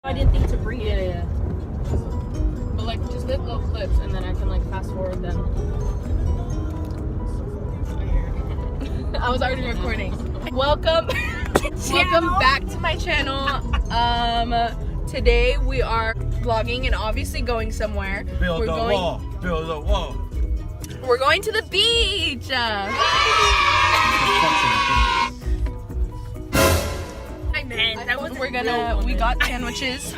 I didn't think to bring it. Yeah. But like, just hit little clips and then I can like fast forward them. I was already recording. Welcome back to my channel. Today we are vlogging and obviously going somewhere. Build a wall. We're going to the beach. We got sandwiches.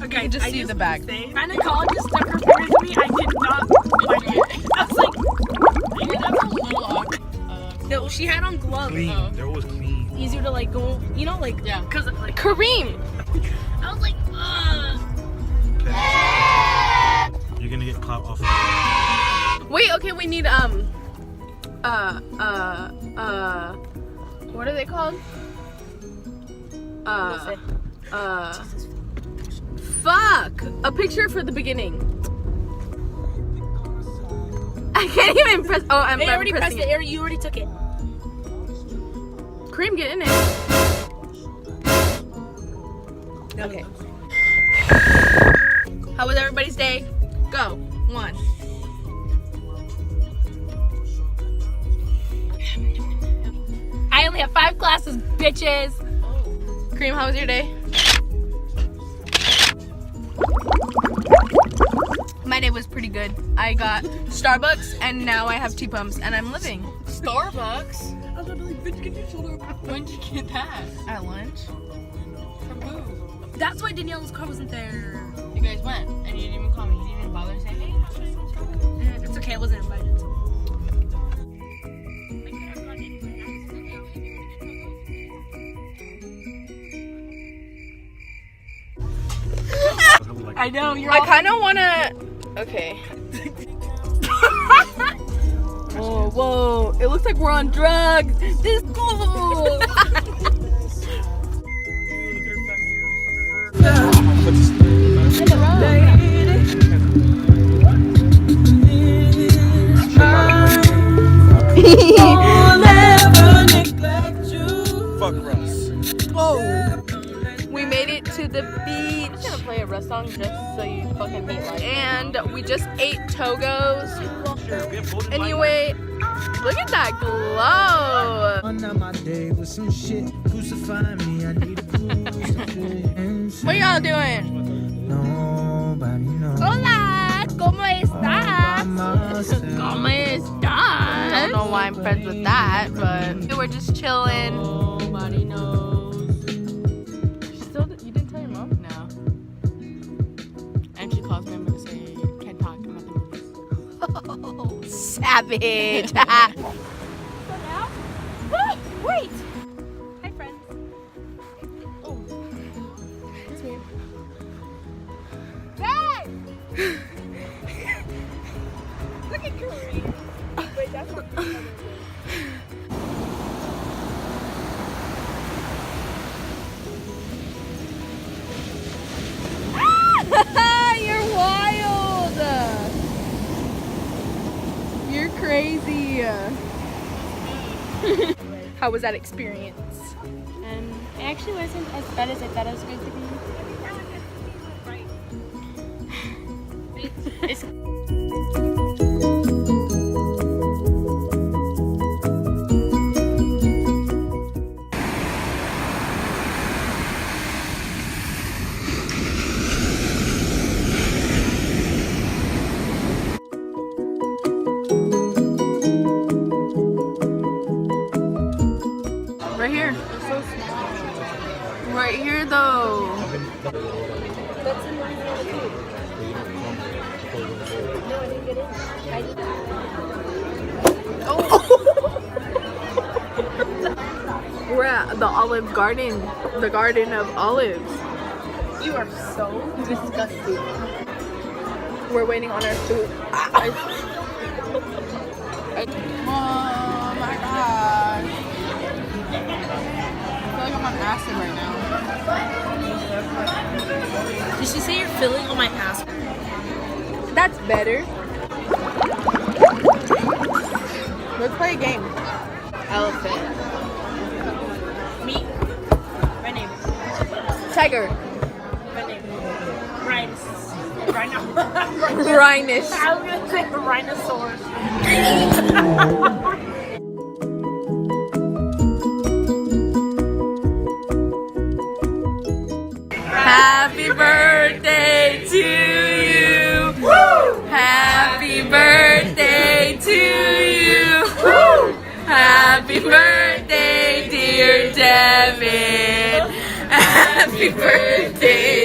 Okay, You can just see the bag. Gynecologist that prepared me, I did not like it. I was like, That's a little awkward. no, she had on gloves. Clean. They're always clean. Easier to like go, you know, like, Yeah. cause like, Kareem. I was like, You're gonna get clout off. Wait, okay, we need what are they called? Fuck! A picture for the beginning. I can't even press. Oh, I'm they already pressed pressing it. You already took it. Kareem, get in it. Okay. How was everybody's day? Go. 1. I only have 5 classes, bitches. Kareem, how was your day? My day was pretty good. I got Starbucks and now I have T-Pumps and I'm living. Starbucks? When did you get that? At lunch. From who? That's why Danielle's car wasn't there. You guys went and you didn't even call me. You didn't even bother to say, hey, how's your Starbucks? It's okay, I wasn't invited. I know, you're I kind of want to... Okay. Oh, whoa. It looks like we're on drugs. This is cool. Fuck Russ. Whoa. We made it to the beach. I'm gonna play a Russ song just so you fucking hate life. And we just ate Togos. Anyway, look at that glow. What y'all doing? Hola, ¿cómo estás? ¿Cómo estás? I don't know why I'm friends with that, but we're just chilling. Nobody knows. You didn't tell your mom? No. And she calls me. I'm gonna say, can't talk about the movies. Savage. Wait! Hi, friends. Oh. It's me. Hey! Look at Kareem. Wait, that's not the other way. You're wild. You're crazy. How was that experience? It actually wasn't as bad as I thought it was going to be. It's Right here. Right here, though. That's in Louisiana too. No, I didn't get it. We're at the Olive Garden, the Garden of Olives. You are so disgusting. We're waiting on our food. Oh my gosh. I feel like I'm on acid right now. Did she say you're filling on my ass? That's better. Let's play a game. Elephant. Me. My name. Tiger. Rhino. Rhinus. I was gonna say rhinosaurus. Happy birthday to you. Woo! Happy birthday to you. Woo! Happy birthday, dear Devin. Happy birthday